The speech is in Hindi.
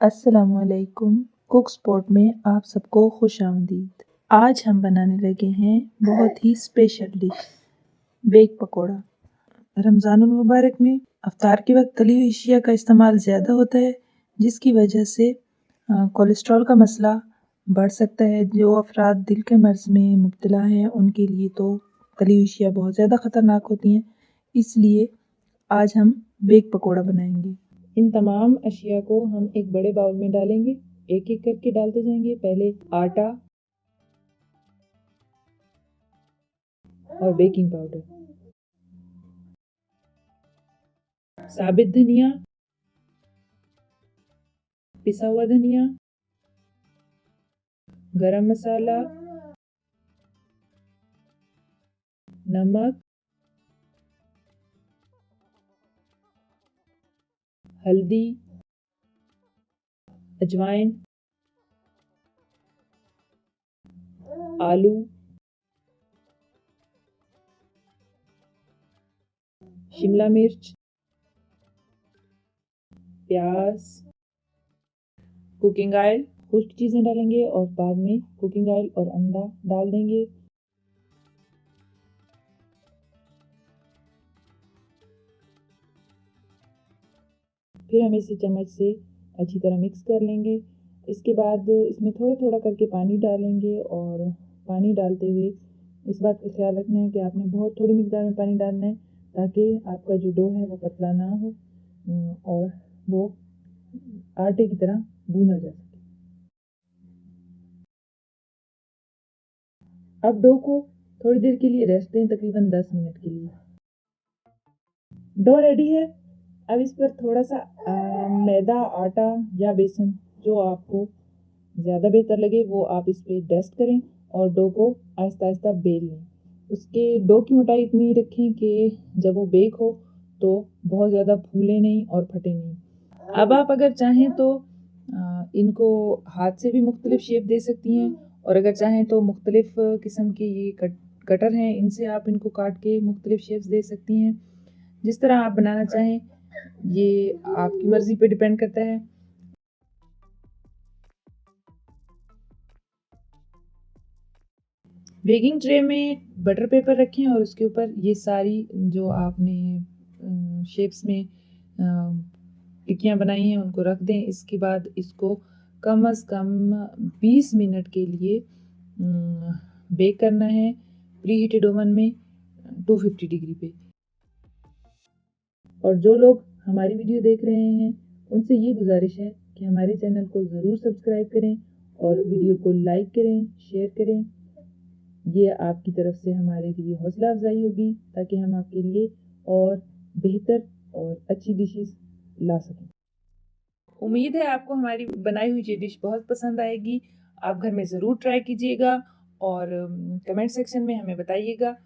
अस्सलामुअलैकुम। कुक स्पॉट में आप सबको खुशामदीद। आज हम बनाने लगे हैं बहुत ही स्पेशल डिश बेक पकौड़ा। रमज़ानुल मुबारक में अफ्तार के वक्त तली हुई अशिया का इस्तेमाल ज़्यादा होता है, जिसकी वजह से कोलेस्ट्रॉल का मसला बढ़ सकता है। जो अफराद दिल के मर्ज़ में मुब्तला हैं उनके लिए तो तली हुई अशिया बहुत ज़्यादा ख़तरनाक होती हैं, इसलिए आज हम बेक पकौड़ा बनाएंगे। इन तमाम अशिया को हम एक बड़े बाउल में डालेंगे, एक एक करके डालते जाएंगे। पहले आटा और बेकिंग पाउडर, साबित धनिया, पिसा हुआ धनिया, गरम मसाला, नमक, हल्दी, अजवाइन, आलू, शिमला मिर्च, प्याज, कुकिंग ऑयल। कुछ चीज़ें डालेंगे और बाद में कुकिंग ऑयल और अंडा डाल देंगे। फिर हम इसे चम्मच से अच्छी तरह मिक्स कर लेंगे। इसके बाद इसमें थोड़ा थोड़ा करके पानी डालेंगे और पानी डालते हुए इस बात का ख्याल रखना है कि आपने बहुत थोड़ी मिकदार में पानी डालना है, ताकि आपका जो डो है वो पतला ना हो और वो आटे की तरह गूंदा जा सके। अब डो को थोड़ी देर के लिए रेस्ट दें, तकरीबन 10 मिनट के लिए। डो रेडी है। अब इस पर थोड़ा सा मैदा, आटा या बेसन, जो आपको ज़्यादा बेहतर लगे वो आप इस पर डस्ट करें और डो को आहिस्ता आहिस्ता बेल लें। उसके डो की मोटाई इतनी रखें कि जब वो बेक हो तो बहुत ज़्यादा फूले नहीं और फटे नहीं। अब आप अगर चाहें तो इनको हाथ से भी मुख्तलिफ शेप दे सकती हैं, और अगर चाहें तो मुख्तलिफ किस्म के ये कटर हैं, इनसे आप इनको काट के मुख्तलिफ शेप्स दे सकती हैं। जिस तरह आप बनाना चाहें ये आपकी मर्ज़ी पे डिपेंड करता है। बेकिंग ट्रे में बटर पेपर रखें और उसके ऊपर ये सारी जो आपने शेप्स में टिक्कियाँ बनाई हैं उनको रख दें। इसके बाद इसको कम से कम 20 मिनट के लिए बेक करना है प्री हीटेड ओवन में 250 डिग्री पे। और जो लोग हमारी वीडियो देख रहे हैं उनसे ये गुजारिश है कि हमारे चैनल को ज़रूर सब्सक्राइब करें और वीडियो को लाइक करें, शेयर करें। ये आपकी तरफ से हमारे लिए हौसला अफजाई होगी, ताकि हम आपके लिए और बेहतर और अच्छी डिशेस ला सकें। उम्मीद है आपको हमारी बनाई हुई ये डिश बहुत पसंद आएगी। आप घर में ज़रूर ट्राई कीजिएगा और कमेंट सेक्शन में हमें बताइएगा।